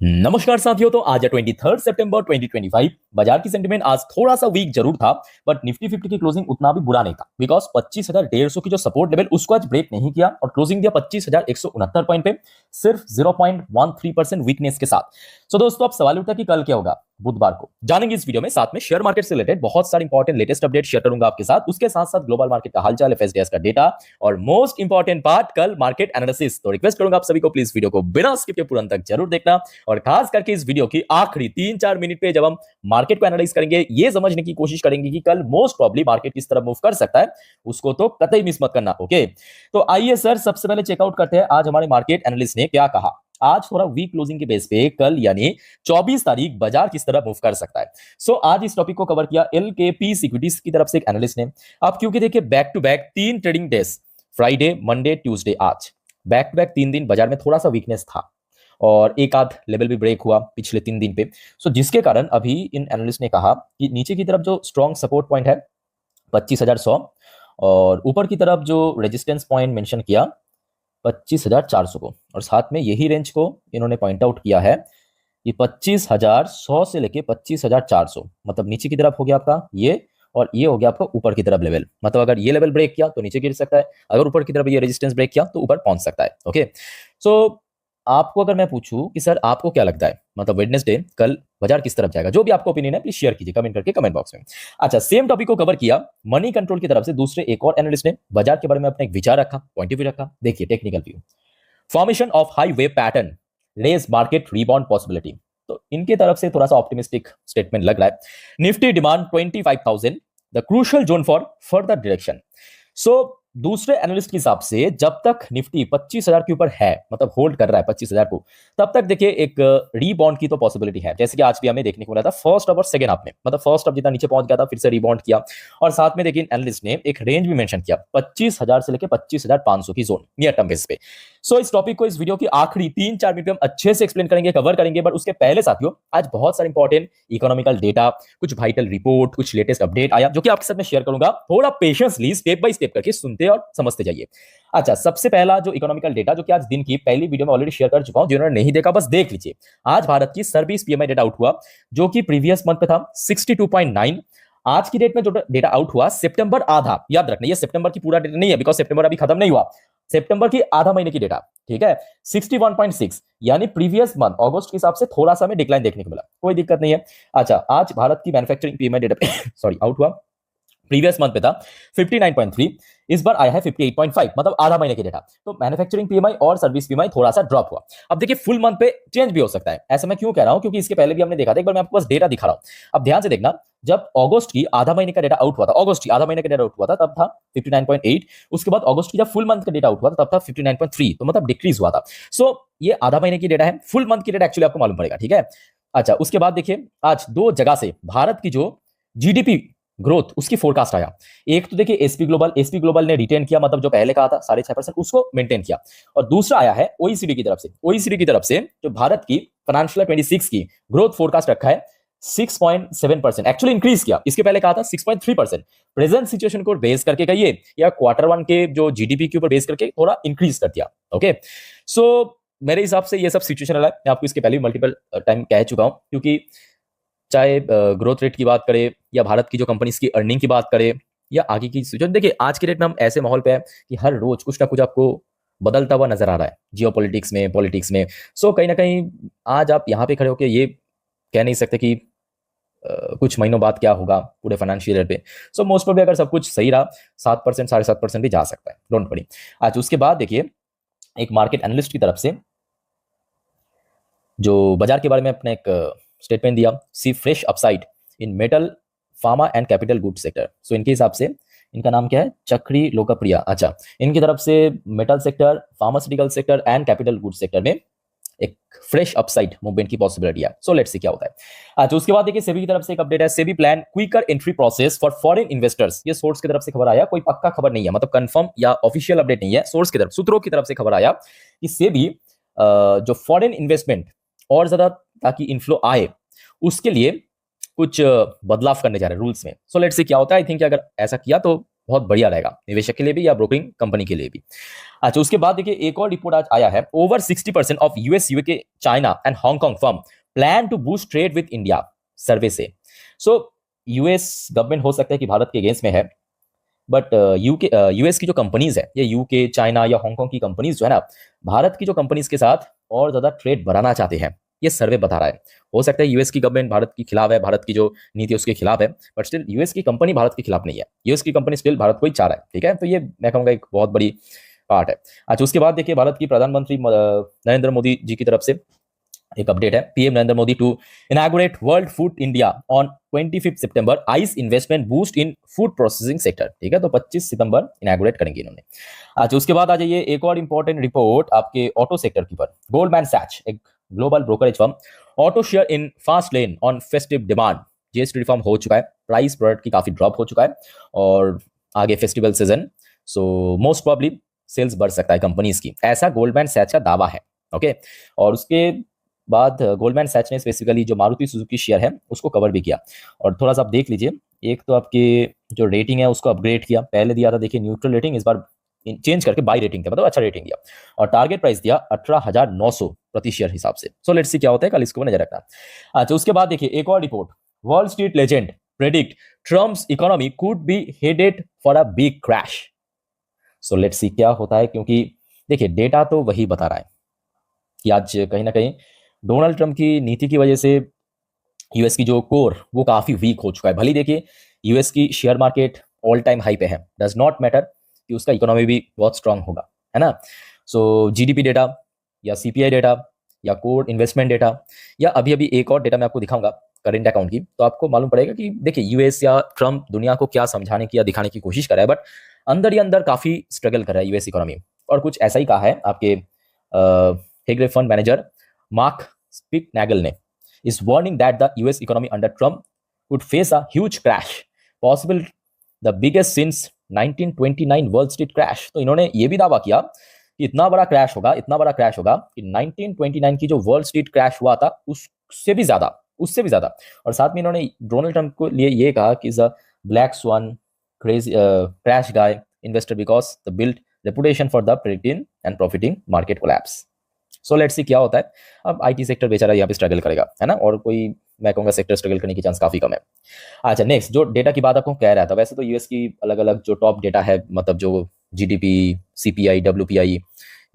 नमस्कार साथियों। तो आज है 23 सितंबर 2025। बाजार की सेंटिमेंट आज थोड़ा सा वीक जरूर था, बट निफ्टी 50 की क्लोजिंग उतना भी बुरा नहीं था, बिकॉज 25,150 की जो सपोर्ट लेवल उसको आज ब्रेक नहीं किया और क्लोजिंग दिया 25,169 पॉइंट पे, सिर्फ 0.13% वीकनेस के साथ। सो दोस्तों, अब सवाल उठता है कि कल क्या होगा बुधवार को, जानेंगे इस वीडियो में। साथ में शेयर मार्केट से रिलेटेड बहुत सारे इंपॉर्टेंट लेटेस्ट अपडेट शेयर करूंगा आपके साथ, उसके साथ साथ ग्लोबल मार्केट का हालचाल, एफएसडीएस का डेटा और मोस्ट इंपॉर्टेंट पार्ट कल मार्केट एनालिसिस। तो रिक्वेस्ट करूंगा आप सभी को प्लीज वीडियो को बिना स्किप के पूरा अंत तक जरूर देखना, और खास करके इस वीडियो की आखिरी 3-4 मिनट पे जब हम मार्केट को एनालाइज करेंगे, ये समझने की कोशिश करेंगे कि कल मोस्ट प्रॉब्ली मार्केट किस तरह मूव कर सकता है, उसको तो कतई मिस मत करना। ओके, तो आइए सर, सबसे पहले चेकआउट करते हैं आज हमारे मार्केट एनालिस्ट ने क्या कहा। आज थोड़ा वीक क्लोजिंग के बेस पे कल यानी 24 तारीख बाजार किस तरह मूव कर सकता है। सो आज इस टॉपिक को कवर किया एलकेपी सिक्योरिटीज की तरफ से एक एनालिस्ट ने। अब क्योंकि देखिए back to back 3 trading days, Friday, Monday, Tuesday, आज बैक टू बैक 3 दिन बाजार में थोड़ा सा वीकनेस था और एक आध लेवल भी ब्रेक हुआ पिछले 3 दिन पे। सो जिसके कारण अभी इन एनालिस्ट ने कहा कि नीचे की तरफ जो स्ट्रॉन्ग सपोर्ट पॉइंट है 25,100 और ऊपर की तरफ जो रेजिस्टेंस पॉइंट मेंशन किया 25,400 को, और साथ में यही रेंज को इन्होंने पॉइंट आउट किया है कि 25,100 से लेके 25,400, मतलब नीचे की तरफ हो गया आपका ये, और ये हो गया आपका ऊपर की तरफ लेवल। मतलब अगर ये लेवल ब्रेक किया तो नीचे गिर सकता है, अगर ऊपर की तरफ ये रेजिस्टेंस ब्रेक किया तो ऊपर पहुंच सकता है। ओके, सो आपको अगर मैं पूछूं कि सर आपको क्या लगता है, मतलब वेडनेसडे कल बाजार किस तरफ जाएगा, जो भी आपका ओपिनियन है प्लीज शेयर कीजिए कमेंट करके कमेंट बॉक्स में। अच्छा, सेम टॉपिक को कवर किया मनी कंट्रोल की तरफ से दूसरे एक और एनालिस्ट ने बाजार के बारे में अपना एक विचार रखा, पॉइंट ऑफ व्यू रखा। देखिए technical view, formation of high wave pattern raise market rebound possibility. तो इनके तरफ से थोड़ा सा ऑप्टिमिस्टिक स्टेटमेंट लग रहा है। Nifty demand 25,000 the crucial zone for further direction. So दूसरे एनालिस्ट के हिसाब से जब तक निफ्टी 25,000 के ऊपर है, मतलब होल्ड कर रहा है 25,000 को, तब तक देखिए एक रीबाउंड की तो पॉसिबिलिटी है, जैसे कि आज भी हमें देखने को मिला था फर्स्ट और सेकंड हाफ में। मतलब फर्स्ट हाफ जितना नीचे पहुंच गया था फिर से रीबाउंड किया, और साथ में देखिए एनालिस्ट ने एक रेंज भी मेंशन किया 25,000 से लेकर 25,500 की जोन नियर टर्म बेस पे। सो इस टॉपिक को इस वीडियो की आखिरी 3-4 मिनट में हम अच्छे से एक्सप्लेन करेंगे, कवर करेंगे। बट उसके पहले साथियों, आज बहुत सारे इंपॉर्टेंट इकोनॉमिकल डेटा, कुछ वाइटल रिपोर्ट, कुछ लेटेस्ट अपडेट आया जो कि आपके साथ में शेयर करूंगा। थोड़ा पेशेंसली स्टेप बाय स्टेप करके सुनते और समझते जाइए। अच्छा, सबसे पहला जो इकोनॉमिकल डेटा, जो कि आज दिन की पहली वीडियो में ऑलरेडी शेयर कर चुका हूं, जिन्होंने नहीं देखा बस देख लीजिए। आज भारत की सर्विस पीएमआई डेटा आउट हुआ, जो कि प्रीवियस मंथ पे था 62.9। आज की डेट में जो डेटा आउट हुआ सितंबर आधा, याद रखना ये सितंबर की पूरा डेटा नहीं है, बिकॉज सितंबर अभी खत्म नहीं हुआ, सितंबर की आधा महीने की डेटा, ठीक है। 61.6 यानी प्रीवियस मंथ अगस्त के हिसाब से थोड़ा सा में डिक्लाइन देखने को मिला, कोई दिक्कत नहीं है। अच्छा, आज भारत की manufacturing PMI data sorry out हुआ, प्रीवियस मंथ पे था 59.3, इस बार आया है 58.5, मतलब आधा महीने की डेटा। तो मैन्युफैक्चरिंग पीएमआई और सर्विस पीएमआई थोड़ा सा ड्रॉप हुआ। अब देखिए फुल मंथ पे चेंज भी हो सकता है, ऐसा मैं क्यों कह रहा हूं, क्योंकि इसके पहले भी हमने देखा था। एक बार मैं आपको बस डेटा दिखा रहा हूं, अब ध्यान से देखना। जब अगस्त की आधा महीने का डेटा आउट हुआ था, अगस्त की आधा महीने का डेटा आउट हुआ था तब था 59.8। उसके बाद अगस्त की जब फुल मंथ का डेटा आउट हुआ था तब था 59.3, तो मतलब डिक्रीज हुआ था। सो ये आधा महीने की डेटा है, फुल मंथ की डेटा एक्चुअली आपको मालूम पड़ेगा, ठीक है। अच्छा, उसके बाद देखिए आज दो जगह से भारत की जो जीडीपी ग्रोथ उसकी फोरकास्ट आया। एक तो देखिए एसपी ग्लोबल ने रिटेन किया, मतलब जो पहले कहा था 6.5% उसको मेंटेन किया, और दूसरा आया है ओईसीडी की तरफ से। ओईसीडी की तरफ से जो भारत की फाइनेंशियल 26 की ग्रोथ फोरकास्ट रखा है 6.7%, एक्चुअली इंक्रीज किया, इसके पहले कहा था 6.3%। प्रेजेंट सिचुएशन को बेस करके कहिए या क्वार्टर वन के जो जीडीपी के ऊपर बेस करके थोड़ा इंक्रीज कर दिया। ओके, सो मेरे हिसाब से ये सब सिचुएशनल है, मैं आपको इसके पहले भी मल्टीपल टाइम कह चुका हूं, क्योंकि चाहे ग्रोथ रेट की बात करें या भारत की जो कंपनीज की अर्निंग की बात करें या आगे की सिचुएशन, देखिए आज के डेट में हम ऐसे माहौल पे है कि हर रोज कुछ ना कुछ आपको बदलता हुआ नजर आ रहा है जियो पॉलिटिक्स में। सो कहीं ना कहीं आज आप यहाँ पे खड़े होकर ये कह नहीं सकते कि कुछ महीनों बाद क्या होगा पूरे फाइनेंशियल ईयर पे। सो मोस्ट प्रोबेबली अगर सब कुछ सही रहा 7%, 7.5% भी जा सकता है, डोंट वरी। आज उसके बाद देखिए एक मार्केट एनालिस्ट की तरफ से जो बाजार के बारे में अपने एक स्टेटमेंट दिया, see fresh upside in metal, pharma and capital good sector. So इनके हिसाब से इनका नाम क्या है, चक्री लोकप्रिया। अच्छा, इनकी तरफ से metal sector, pharmaceutical sector and capital good sector में एक फ्रेश अपसाइड मूवमेंट की पॉसिबिलिटी है। सो लेट्स सी क्या होता है। अच्छा, उसके बाद देखिए सेबी की तरफ से एक अपडेट है, SEBI plan quicker entry process for foreign investors. ये सोर्स की तरफ से खबर आया, कोई पक्का खबर नहीं है, मतलब कंफर्म या ऑफिशियल अपडेट नहीं है, सोर्स की तरफ, सूत्रों की तरफ से खबर आया कि सेबी जो फॉरेन इन्वेस्टमेंट और ज्यादा ताकि इनफ्लो आए उसके लिए कुछ बदलाव करने जा रहे हैं रूल्स में। सो लेट्स सी क्या होता है। आई थिंक अगर ऐसा किया तो बहुत बढ़िया रहेगा निवेशक के लिए भी या ब्रोकरिंग कंपनी के लिए भी। अच्छा, उसके बाद देखिए एक और रिपोर्ट आज आया है, over 60% of US, UK, China and Hong Kong firm plan to boost trade with India, survey से। सो यूएस गवर्नमेंट हो सकता है कि भारत के अगेंस्ट में है, बट यूएस की जो कंपनीज है, ये यूके, चाइना या हांगकांग की कंपनीज जो है ना, भारत की जो कंपनीज के साथ और ज्यादा ट्रेड बढ़ाना चाहते हैं, ये सर्वे बता रहा है। हो सकता है यूएस की गवर्नमेंट भारत के खिलाफ है, भारत की जो नीति है उसके खिलाफ है, बट स्टिल यूएस की कंपनी भारत के खिलाफ नहीं है, यूएस की कंपनी स्टिल भारत को ही चाह रहा है। ठीक है, तो ये मैं कहूँगा एक बहुत बड़ी पार्ट है। अच्छा, उसके बाद देखिए भारत की प्रधानमंत्री नरेंद्र मोदी जी की तरफ से एक अपडेट है, PM Narendra Modi to inaugurate world food India on 25 September, eyes investment boost in food processing sector. ठीक है, तो 25 सितंबर इनॉग्रेट करेंगे इन्होंने। अच्छा, उसके बाद आ जाइए एक और इंपॉर्टेंट रिपोर्ट आपके ऑटो सेक्टर की पर, गोल्डमैन सैच, एक global brokerage firm, auto share in fast lane on festive demand, GST reform हो चुका है, प्राइस प्रोडक्ट की काफी ड्रॉप हो चुका है और आगे festival season, so most probably sales बढ़ सकता है कंपनीज की, ऐसा गोल्डमैन सैच का दावा है। ओके, और उसके बाद गोल्डमैन सैच ने स्पेसिफिकली जो मारुति सुजुकी शेयर है उसको कवर भी किया। और थोड़ा सा आप देख लीजिए, एक तो आपकी जो रेटिंग है उसको अपग्रेड किया, पहले दिया था देखिए न्यूट्रल रेटिंग, इस बार चेंज करके बाई रेटिंग था, मतलब अच्छा रेटिंग दिया, और टारगेट प्राइस दिया 18,900 प्रति शेयर हिसाब से। सो लेट्स सी क्या होता है, कल इसको नजर रखना। अच्छा, उसके बाद देखिए एक और report, wall street legend predict Trump's economy could be headed for a big crash. So let's see क्या होता है, क्योंकि देखिए डेटा तो वही बता रहा है कि आज कहीं ना कहीं डोनाल्ड ट्रंप की नीति की वजह से यूएस की जो कोर वो काफी वीक हो चुका है। भले देखिए यूएस की share market all time high पे है, डज नॉट मैटर कि उसका इकोनॉमी भी बहुत स्ट्रांग होगा, है ना। सो जीडीपी डेटा या सीपीआई डेटा या कोर इन्वेस्टमेंट डेटा या अभी अभी एक और डेटा मैं आपको दिखाऊंगा करेंट अकाउंट की, तो आपको मालूम पड़ेगा कि देखिए यूएस या ट्रंप दुनिया को क्या समझाने की या दिखाने की कोशिश कर रहा है, बट अंदर ही अंदर काफी स्ट्रगल कर रहा है यूएस इकोनॉमी। और कुछ ऐसा ही कहा है आपके हेगरे फंड मैनेजर मार्क स्पिकनैगल ने, is warning that the US economy under Trump could face a huge crash, possible the biggest since 1929 Wall Street crash। तो इन्होंने ये भी दावा किया कि इतना बड़ा क्रैश होगा, इतना बड़ा क्रैश होगा कि 1929 की जो वर्ल्ड स्ट्रीट क्रैश हुआ था उससे भी ज्यादा, उससे भी ज्यादा। और साथ में इन्होंने डोनाल्ड ट्रंप को लिए ये कहा कि is a black swan crazy crash guy investor because the build reputation for the predicting and profiting market collapse. So let's see क्या होता है। अब आईटी सेक्टर बेचारा यहाँ पे स्ट्रगल करेगा, है ना, और कोई मैं कहूँगा सेक्टर स्ट्रगल करने की चांस काफी कम है। अच्छा, नेक्स्ट जो डेटा की बात आपको कह रहा था, वैसे तो यूएस की अलग अलग जो टॉप डेटा है, मतलब जो जीडीपी, सीपीआई, डब्ल्यूपीआई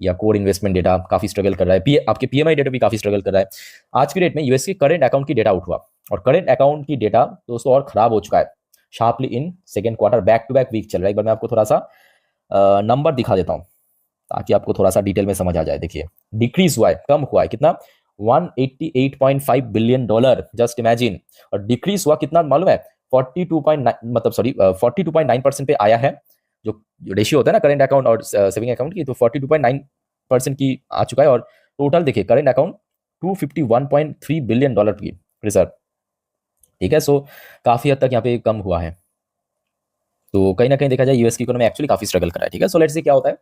या कोर इन्वेस्टमेंट डेटा काफी स्ट्रगल कर रहा है, आपके पीएमआई डेटा भी काफी स्ट्रगल कर रहा है। आज की डेट में यूएस की करेंट अकाउंट की डेटा आउट हुआ, और करेंट अकाउंट की डेटा दोस्तों और खराब हो चुका है sharply in second quarter, back to back week चल रहा है। एक बार मैं आपको थोड़ा सा नंबर दिखा देता हूँ ताकि आपको थोड़ा सा डिटेल में समझ आ जाए। देखिए डिक्रीज हुआ है, कम हुआ है कितना, 188.5 बिलियन डॉलर, जस्ट इमेजिन। और डिक्रीज हुआ कितना मालूम है, 42.9 मतलब सॉरी 42.9% पे आया है। जो रेशियो होता है ना करेंट अकाउंट और सेविंग अकाउंट की, तो 42.9% की आ चुका है। और टोटल देखिए करेंट अकाउंट 251.3 बिलियन डॉलर की रिजर्व। ठीक है, सो काफी हद तक यहाँ पे कम हुआ है। तो कहीं ना कहीं देखा जाए यूएस की इकोनॉमी एक्चुअली काफी स्ट्रगल कर रहा है। ठीक है, सो लेट्स सी क्या होता है।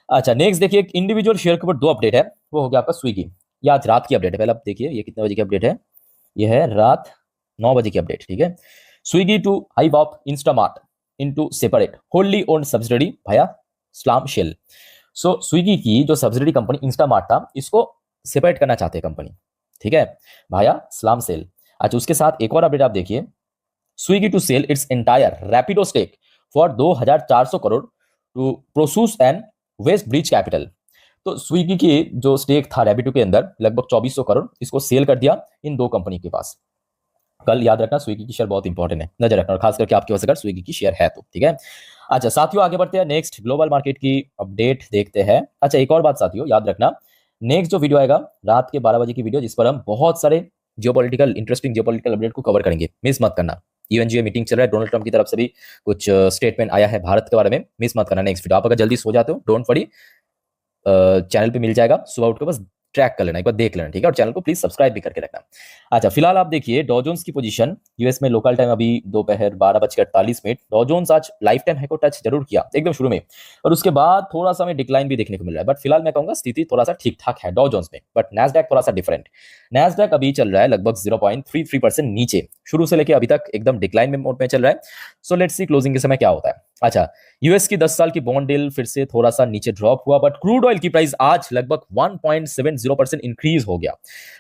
अच्छा, नेक्स्ट देखिए एक इंडिविजुअल शेयर के ऊपर दो अपडेट है, वो हो गया आपका स्विगी। ये आज रात की अपडेट है, पहले आप देखिए ये कितने बजे की अपडेट है, ये है रात 9 बजे की अपडेट। ठीक है, Swiggy to hive off Instamart into separate wholly owned subsidiary via slump sale. So Swiggy की जो सब्सिडरी कंपनी इंस्टामार्ट था, इसको सेपरेट करना चाहते हैं कंपनी, ठीक है, भाया स्लाम सेल। अच्छा, उसके साथ एक और अपडेट आप देखिए, Swiggy to sell its entire Rapido stake for 2,400 crore to Prosus and West Bridge Capital. तो स्विगी की जो स्टेक था रैपिडो के अंदर लगभग 2400 करोड़, इसको सेल कर दिया इन दो कंपनी के पास। कल याद रखना स्विगी की शेयर बहुत इंपॉर्टेंट है, नजर रखना, और खास करके आपके पास अगर स्विगी की शेयर है तो। ठीक है, अच्छा साथियों आगे बढ़ते हैं, नेक्स्ट ग्लोबल मार्केट की अपडेट देखते हैं। अच्छा, एक और बात साथियों याद रखना, नेक्स्ट जो वीडियो आएगा रात के 12 बजे की वीडियो, जिस पर हम बहुत सारे जियोपॉलिटिकल इंटरेस्टिंग जियोपॉलिटिकल अपडेट को कवर करेंगे, मिस मत करना। यूएनजीए मीटिंग चल रहा है, डोनाल्ड ट्रंप की तरफ से भी कुछ स्टेटमेंट आया है भारत के बारे में, मिस मत करना नेक्स्ट वीडियो। आप अगर जल्दी सो जाते हो डोंट वरी, चैनल पे मिल जाएगा, सुबह उठ के बस ट्रैक कर लेना, एक बार देख लेना। ठीक है, और चैनल को प्लीज सब्सक्राइब भी करके रखना। अच्छा, फिलहाल आप देखिए डॉ जोन्स की पोजीशन यूएस में लोकल टाइम अभी दोपहर 12:48, डॉ जोन्स आज लाइफ टाइम हाई को टच जरूर किया एकदम शुरू में, और उसके बाद थोड़ा सा में डिक्लाइन भी देखने को मिल रहा है, बट फिलहाल मैं कहूंगा स्थिति थोड़ा सा ठीक ठाक है डॉ जोन्स में। बट नैस्डैक थोड़ा सा डिफरेंट, नैस्डैक अभी चल रहा है लगभग 0.33% नीचे, शुरू से लेकर अभी तक एकदम डिक्लाइन में मोड में चल रहा है। सो लेट्स सी क्लोजिंग के समय क्या होता है। अच्छा, यूएस की 10 साल की बॉन्ड डील फिर से थोड़ा सा नीचे ड्रॉप हुआ, बट क्रूड ऑयल की प्राइस आज लगभग 1.70% इंक्रीज हो गया।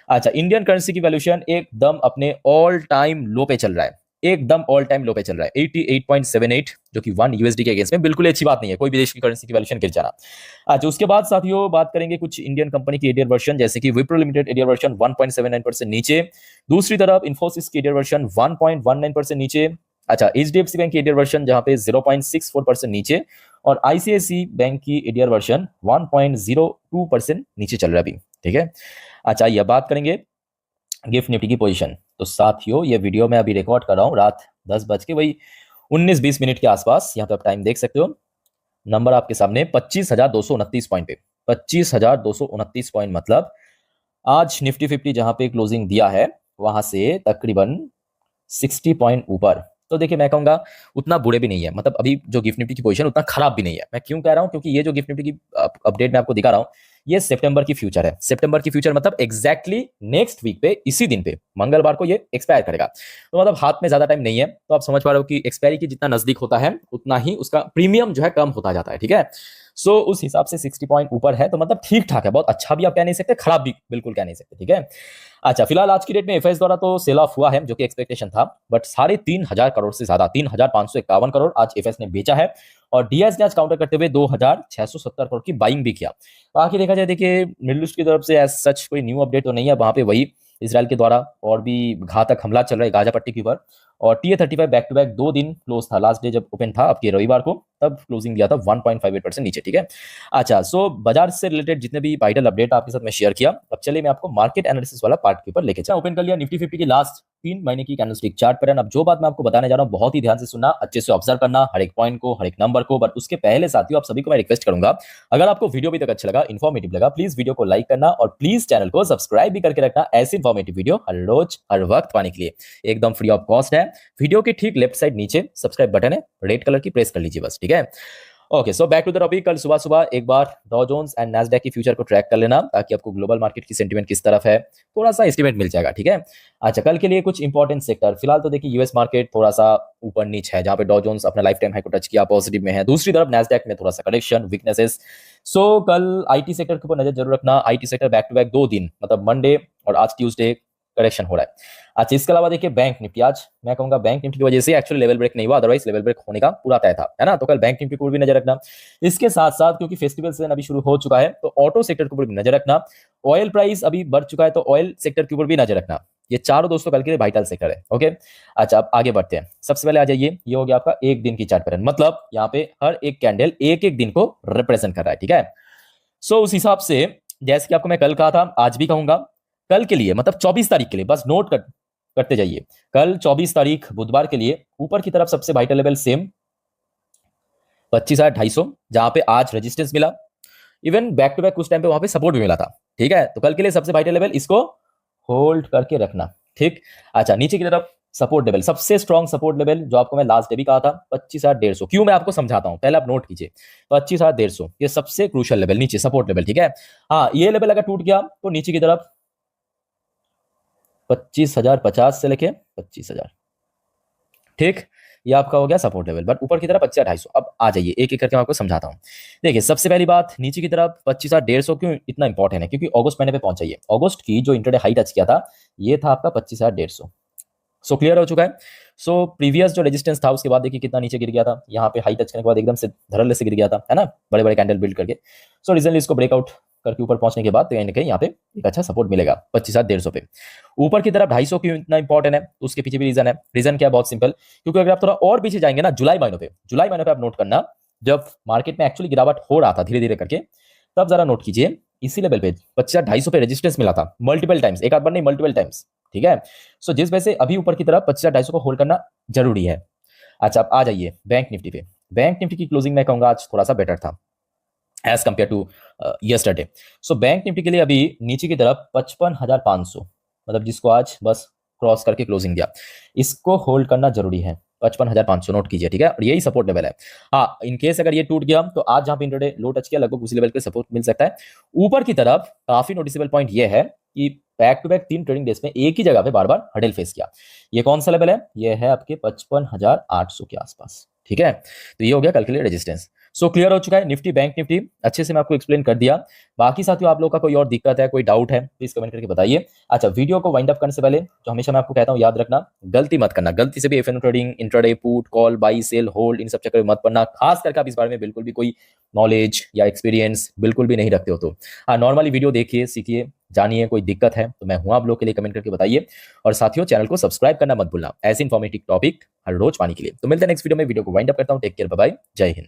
अच्छा, इंडियन करेंसी की वैल्यूएशन एकदम अपने ऑल टाइम लो पे चल रहा है, एकदम ऑल टाइम लो पे चल रहा है 88.78, जो कि 1 यूएसडी के अगेंस्ट में बिल्कुल अच्छी बात नहीं है, कोई भी देश की करेंसी की वैल्यूएशन गिर जाना। अच्छा, उसके बाद साथियों बात करेंगे कुछ इंडियन कंपनी की एडीआर वर्जन, जैसे कि विप्रो लिमिटेड एडीआर वर्जन 1.79% नीचे, दूसरी तरफ इन्फोसिस की एडीआर वर्जन 1.19% नीचे। अच्छा, एचडीएफसी बैंक की एडीआर वर्जन जहां पे 0.64% नीचे, और आईसीआईसी बैंक की एडीआर वर्जन 1.02% नीचे चल रहा है अभी। ठीक है, अच्छा ये बात करेंगे गिफ्ट निफ्टी की पोजीशन। तो साथियों ये वीडियो मैं अभी रिकॉर्ड कर रहा हूँ रात 10 बज के वही 19-20 मिनट के आसपास, यहाँ पे आप टाइम देख सकते हो। नंबर आपके सामने 25,229 पॉइंट पे, 25,229 पॉइंट, मतलब आज निफ्टी 50 जहां पे क्लोजिंग दिया है वहां से तकरीबन 60 पॉइंट ऊपर। तो देखिए मैं कहूंगा उतना बुरे भी नहीं है, मतलब अभी जो गिफ्ट निफ्टी की पोजीशन उतना खराब भी नहीं है। मैं क्यों कह रहा हूं, क्योंकि ये जो गिफ्ट निफ्टी की अपडेट मैं आपको दिखा रहा हूं, ये सितंबर की फ्यूचर है। सितंबर की फ्यूचर मतलब एग्जैक्टली नेक्स्ट वीक पे, इसी दिन पे मंगलवार को ये एक्सपायर करेगा। तो मतलब हाथ में ज्यादा टाइम नहीं है, तो आप समझ पा रहे हो कि एक्सपायरी की जितना नजदीक होता है उतना ही उसका प्रीमियम जो है कम होता जाता है। ठीक है, सो उस हिसाब से 60 पॉइंट ऊपर है, तो मतलब ठीक ठाक है, बहुत अच्छा भी आप कह नहीं सकते, खराब भी बिल्कुल कह नहीं सकते। ठीक है, अच्छा फिलहाल आज की डेट में एफएस द्वारा तो सेल ऑफ हुआ है, जो कि एक्सपेक्टेशन था, बट 3,500 करोड़ से ज्यादा 3,551 करोड़ आज एफएस ने बेचा है, और डीएस ने आज काउंटर करते हुए 2,670 करोड़ की बाइंग भी किया। बाकी देखा जाए, देखिए मिडिल ईस्ट की तरफ से एज सच कोई न्यू अपडेट तो नहीं है, वहां पे वही इसराइल के द्वारा और भी घातक हमला चल रहा है गाजा पट्टी के ऊपर, और टीए 35 बैक टू बैक 2 दिन क्लोज था, लास्ट डे जब ओपन था आपके रविवार को, तब क्लोजिंग दिया था 1.58% नीचे। ठीक है, अच्छा सो बाजार से रिलेटेड जितने भी वाइटल अपडेट आपके साथ मैं शेयर किया, अब चलिए मैं आपको मार्केट एनालिसिस वाला पार्ट के ऊपर लेके चला। ओपन कर लिया निफ्टी 50 की लास्ट 3 महीने की कैंडलस्टिक चार्ट पैटर्न। अब जो बात मैं आपको बताने जा रहा हूं बहुत ही ध्यान से सुनना, अच्छे से ऑब्जर्व करना हर एक पॉइंट को, हर एक नंबर को, बट उसके पहले साथियों आप सभी को मैं रिक्वेस्ट करूंगा, अगर आपको वीडियो भी तक अच्छा लगा, इन्फॉर्मेटिव लगा, प्लीज वीडियो को लाइक करना, और प्लीज चैनल को सब्सक्राइब भी करके रखना, ऐसी इन्फॉर्मेटिव वीडियो हर रोज हर वक्त पाने के लिए। एकदम फ्री ऑफ कॉस्ट है, वीडियो के ठीक लेफ्ट साइड नीचे सब्सक्राइब बटन है रेड कलर की, प्रेस कर लीजिए बस। ठीक है, okay so back to the topic. कल सुबह सुबह एक बार डॉ जोन्स एंड नैस्डैक की फ्यूचर को ट्रैक कर लेना, ताकि आपको ग्लोबल मार्केट की सेंटीमेंट किस तरफ है थोड़ा सा एस्टिमेट मिल जाएगा। ठीक है, अच्छा कल के लिए कुछ इंपॉर्टेंट सेक्टर, फिलहाल तो देखिए यूएस मार्केट थोड़ा सा ऊपर नीच है, जहां पे डॉ जोन्स अपना लाइफ टाइम हाई को टच किया, पॉजिटिव में है, दूसरी तरफ नैस्डैक में थोड़ा सा करेक्शन वीकनेसेस। सो कल आईटी सेक्टर के ऊपर नजर जरूर रखना, IT sector back to back 2 दिन, मतलब मंडे और आज ट्यूसडे करेक्शन हो रहा है। अच्छा इसके अलावा देखिए बैंक निफ्टी, आज मैं कहूंगा बैंक निफ्टी की वजह से एक्चुअली लेवल ब्रेक नहीं हुआ, अदरवाइज लेवल ब्रेक होने का पूरा तय था, है ना, तो कल बैंक निफ्टी को भी नजर रखना। इसके साथ साथ क्योंकि फेस्टिवल सीजन अभी शुरू हो चुका है, तो ऑटो सेक्टर के ऊपर भी नजर रखना, ऑयल प्राइस अभी बढ़ चुका है, तो ऑयल सेक्टर के ऊपर भी नजर रखना। ये चारों दोस्तों कल के लिए वाइटल सेक्टर है। ओके, अच्छा अब आगे बढ़ते हैं। सबसे पहले आ जाइए, ये हो गया आपका एक दिन की चार्ट पैटर्न, मतलब यहाँ पे हर एक कैंडल एक एक दिन को रिप्रेजेंट कर रहा है। ठीक है, सो उस हिसाब से जैसे कि आपको मैं कल कहा था, आज भी कहूंगा, कल के लिए मतलब 24 तारीख के लिए बस नोट करते जाइए। कल 24 तारीख बुधवार के लिए ऊपर की तरफ सबसे वाइटल लेवल सेम 25,250, जहां पे आज रेजिस्टेंस मिला, इवन बैक टू बैक कुछ टाइम पे वहां पे सपोर्ट भी मिला था। ठीक है, तो कल के लिए सबसे वाइटल लेवल इसको होल्ड करके रखना। ठीक, अच्छा नीचे की तरफ सपोर्ट लेवल, सबसे स्ट्रॉन्ग सपोर्ट लेवल जो आपको मैं लास्ट डे भी कहा था 25,150, क्यों मैं आपको समझाता हूं, पहले आप नोट कीजिए 25,150, ये सबसे क्रूशियल लेवल नीचे सपोर्ट लेवल। ठीक है, हाँ ये लेवल अगर टूट गया तो नीचे की तरफ 25,050 से लेके 25,000, ठीक, ये आपका हो गया सपोर्ट लेवल, बट ऊपर की तरफ 25,250। अब आ जाइए एक एक करके मैं आपको समझाता हूँ। देखिए सबसे पहली बात, नीचे की तरफ 25,150 क्यों इतना इंपॉर्टेंट है, क्योंकि अगस्त महीने पे पहुंचा, ये अगस्त की जो इंटरडे हाई टच किया था ये था आपका 25,150। सो क्लियर हो चुका है। सो प्रीवियस जो रेजिस्टेंस था उसके बाद देखिए कितना नीचे गिर गया था, यहाँ पे हाई टच करने के बाद एकदम से धड़ल्ले से गिर गया था, है ना, बड़े बड़े कैंडल बिल्ड करके। सो रिजल्ट इसको ब्रेकआउट करके ऊपर पहुंचने के बाद कहीं ना कहीं यहाँ पे एक अच्छा सपोर्ट मिलेगा 25,150 पे। ऊपर की तरफ 250 क्यों इतना इंपॉर्टेंट है, तो उसके पीछे भी रीजन है। रीजन क्या, बहुत सिंपल, क्योंकि अगर आप थोड़ा और पीछे जाएंगे ना, जुलाई महीनों पे आप नोट करना, जब मार्केट में एक्चुअली गिरावट हो रहा था धीरे धीरे करके, तब जरा नोट कीजिए इसी लेवल पे 25,250 पे रेजिस्टेंस मिला था मल्टीपल टाइम्स, एक आध बार नहीं मल्टीपल टाइम्स। ठीक है, सो जिस वजह से अभी ऊपर की तरफ 25,250 को होल्ड करना जरूरी है। अच्छा अब आ जाइए बैंक निफ्टी पे। बैंक निफ्टी की क्लोजिंग मैं कहूंगा आज थोड़ा सा बेटर था as compare to yesterday. So bank Nifty के लिए अभी नीचे की तरफ 55,500, मतलब जिसको आज बस क्रॉस करके क्लोजिंग दिया, इसको होल्ड करना जरूरी है। 55,500 नोट कीजिए। ठीक है, और यही सपोर्ट लेवल है। हाँ इन केस अगर ये टूट गया तो आज जहां पे इंट्राडे लो टच किया लगभग उसी लेवल पे सपोर्ट मिल सकता है। ऊपर की तरफ काफी नोटिसेबल पॉइंट ये है कि back to back 3 trading days में एक ही जगह पे बार बार हडल फेस किया। ये कौन सा लेवल है, ये है आपके 55,800 के आसपास। ठीक है, तो ये हो गया कैलकुलेट रेजिस्टेंस। सो क्लियर हो चुका है निफ्टी बैंक निफ्टी, अच्छे से मैं आपको एक्सप्लेन कर दिया। बाकी साथियों आप लोग का कोई और दिक्कत है, कोई डाउट है, प्लीज कमेंट करके बताइए। अच्छा, वीडियो को वाइंड अप करने से पहले जो हमेशा मैं आपको कहता हूं, याद रखना, गलती मत करना, गलती से भी F N O trading, intraday, put, call, buy, sell, hold, इन सब चक्कर में मत पड़ना। खास करके आप इस बारे में बिल्कुल भी कोई नॉलेज या एक्सपीरियंस बिल्कुल भी नहीं रखते हो तो हाँ, नॉर्मली वीडियो देखिए, सीखिए, जानिए। कोई दिक्कत है तो मैं हूं आप लोग के लिए, कमेंट करके बताइए। और साथियों चैनल को सब्सक्राइब करना मत भूलना, ऐसे इन्फॉर्मेटिव टॉपिक हर रोज पाने के लिए। तो मिलते हैं नेक्स्ट वीडियो में, वीडियो को वाइंड अप करता हूं। टेक केयर, बाय बाय, जय हिंद।